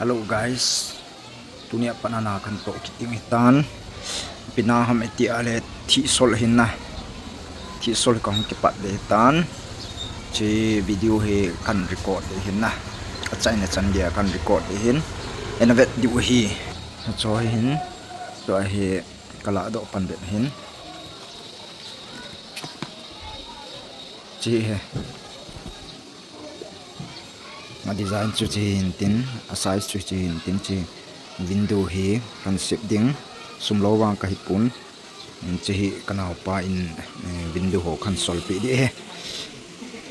Hello guys, dunia panana KANATOH kiting itan pinaham eti ale thi sol hin na thi sol kang kepat de tan che video he kan record de hin na achai na chan dia kan record de hin navet diu hi choi hin to he kala do pan bet hin chi he ma design chu chin tin a size chu chin tin chi window hi kan sip ding sumlo wang ka hipun chi hi kana pa in window ho kan sol pi di he.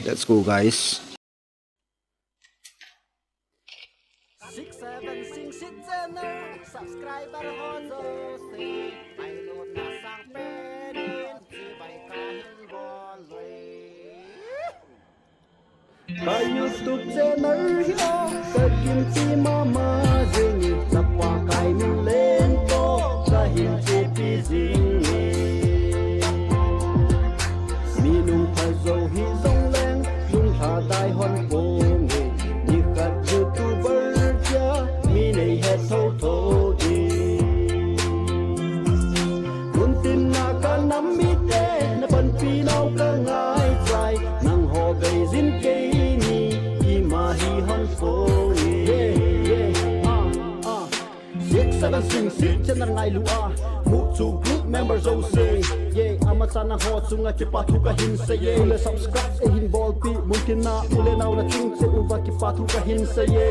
Let's go guys. 67 sing citizener subscriber ho zo si ai lo na sang pen si bai ka hin bol loi ai YouTube channel hiyo ka kim chi mama jing sa kwa kai min len to ka hin chi pi jing mi nung tha zo hi zong leng lung tha dai hon po nikhat YouTuber mi nei he thâu thô đi kun tin na ka nam mi te na ban pi nau ka ngai trai nang ho bei zin ke ni ki ma hi hon fo ni 67 sing sit chen ngai lu a mu chu group member zo se ye ama sana ho chunga ki pa thu ka hin se ye le subscribe e hin bol pi mungkin na ule nau na chung se uwa ki pa thu ka hin se ye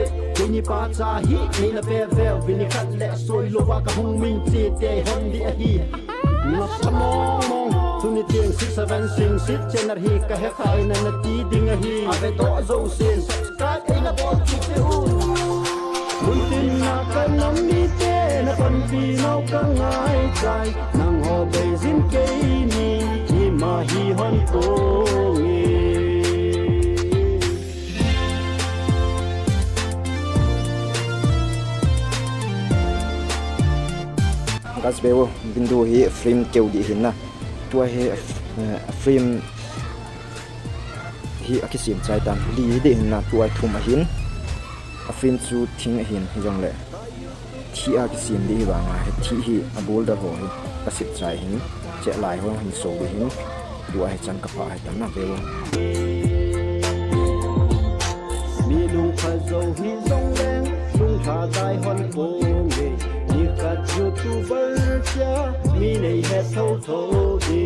ni pa cha hi ni na ve ve vini khat le soi lo wa ka hung min chi te hon di a hi na samong mong tu ni tieng 67 sing sit chen hi ka he khai na na ti ding a hi ave to zo se subscribe e na bol ki se u kun tin na ka nam mi te na pan pi nau ka ngai trai nang ho bei zin ke ni ki ma hi hon to gas bewo window hi frame keu di hin na tua he frame hi akisim chai tan li de hin na tua thum a hin a frame chu thing a hin jong le thi a kisim di wa nga he thi hi a bol da ho ka sip chai hin che lai ho hin so bi hin tua he chan ka pa he tan na bewo mi lung pha zo hi zong leng lung tha dai hon po nge nikhat YouTuber cha mi nei he thâu thô đi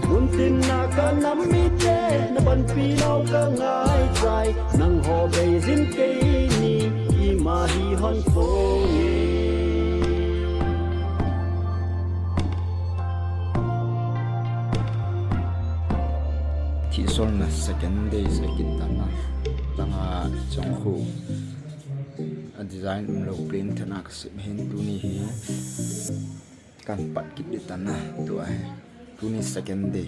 kun tin na ka nam mi te na ban pi nau ka ngai trai nang ho bei zin ke ni i ma hi hon fo ni thi sol na second day second tana tanga chong khu a design lo print thana ka sim hin tu ni hi kan pat kit de tana tu ai tu ni second day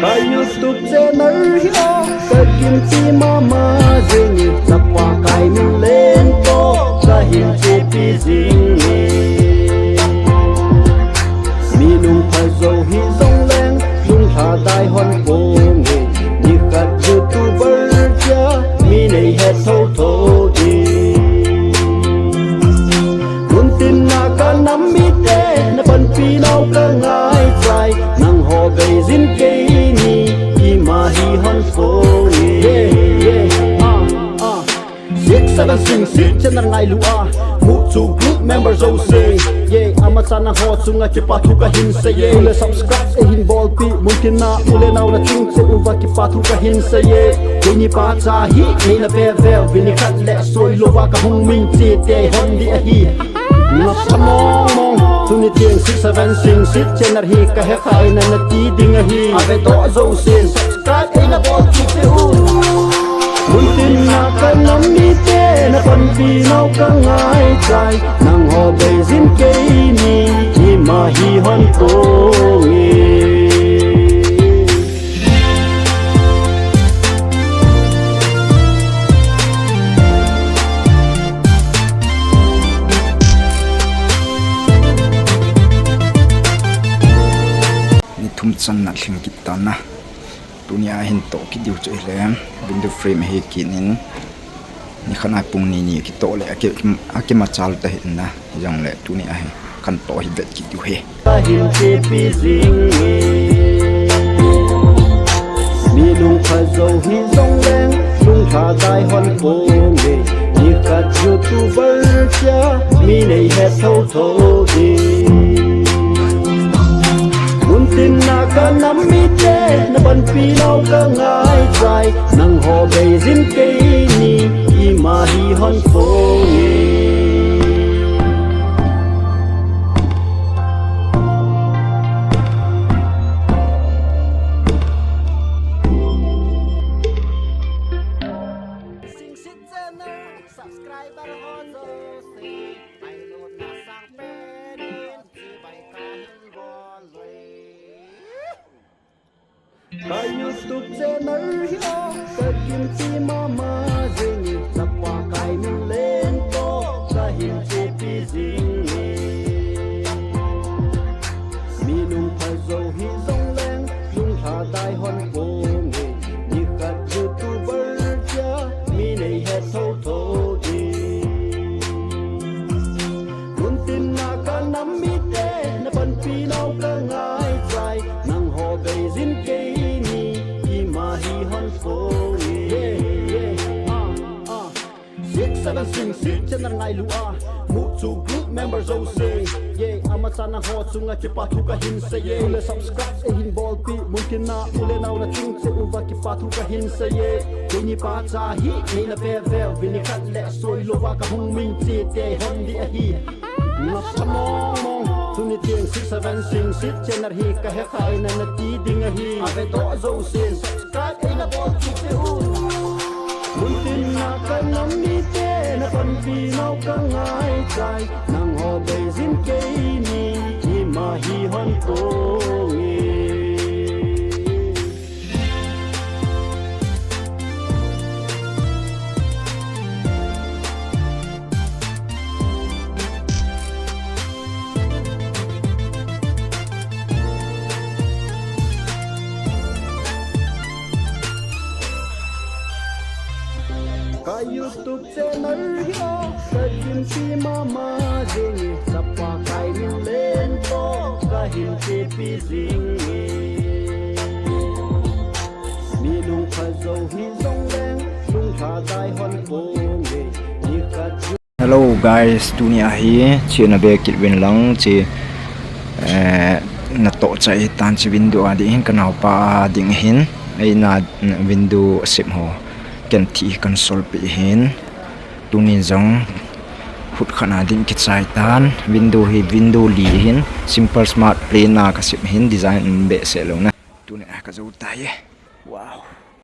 ka YouTube channel hiyo ka kim chi mama jing sa kwa kai min len to ka hin chi pi jing mi nung pha zo hi zong leng lung tha dai hon po nge nikhat YouTuber cha mi nei he thâu thô đi kun tin na ka nam mi te na ban pi nau ka ngai trai nang ho bei zin ke ni i ma hi hon fo ni 67 sing sit chen ngai lu a mu chu group member zo se ye ama sana ho chunga ki pa thu ka hin se ye le subscribe e hin bol pi mungkin na ule nau na chung se uwa ki pa thu ka hin se ye ni pa cha hi ni na ve ve vini khat le soi lo wa ka hung min chi te hon di a hi na samong mong tu ni tieng 67 sing sit chen hi ka he khai na na ti ding a hi ave to zo se subscribe e na bol ki se u kun tin na ka nam mi te na pan pi nau ka ngai trai nang ho bei zin ke ni ki ma hi hon to nge ni thum chan na thling kit ta na tunia hin to ki diu che le window frame he kinin ni khana pung ni ki to le ake ma chal ta hin na jong le tunia he kan to hi vet ki diu he mi lung pha zo hi zong leng lung tha dai hon po nge ni kat youtuber cha mi nei he thâu thô đi mun tin na ka nam mi te na ban pi nau ka ngai trai nang ho be zin ke ni i ma hi hon po nge Ka YouTube channel hiyo ka kimchi mama zingi sapwa kai min len to ka hinche pi zingi mi nung pha zo hi zong leng lung tha dai hon po nge ni ka YouTuber cha mi nei he tho tho di mun tin na ka nam mi te na ban pi nau ka ngai trai nang ho be zin ke Seven sing sit channel ngai lua mu chu group members o say yeah ama chana ho chunga ki pa thu ka hin say yeah le subscribe e hin bol pi mungkin na ule nau na chung se uwa ki pa thu ka hin say yeah ni pa cha hi ni na ve ve vini khat le soi lo wa ka hung min chi te hon di a hi na samong mong tuni tieng 67 sing sit channel hi ka he khai na na ti ding a hi ave do zo sen subscribe e na bol ki se u mun tin na ka nam mi te na pan pi nau ka ngai trai nang ho be zin ke ni ni ma hi hon ko ka YouTube channel hiyo ka kimchi mama zingi sapwa kai min len to ka hinche pi zingi mi lung pha zo hi zong leng lung tha dai hon po nge ni ka hello guys tunia hi china be kit win lang chi na to chai tan chi window adi hin kanau pa ding hin ai na window sim ho ken thi kan sol pi hin tunin jong hut khana din ki chai tan window hi window li hin simple smart plain na ka sim hin design be se lo na tuni ka zo ta ye wow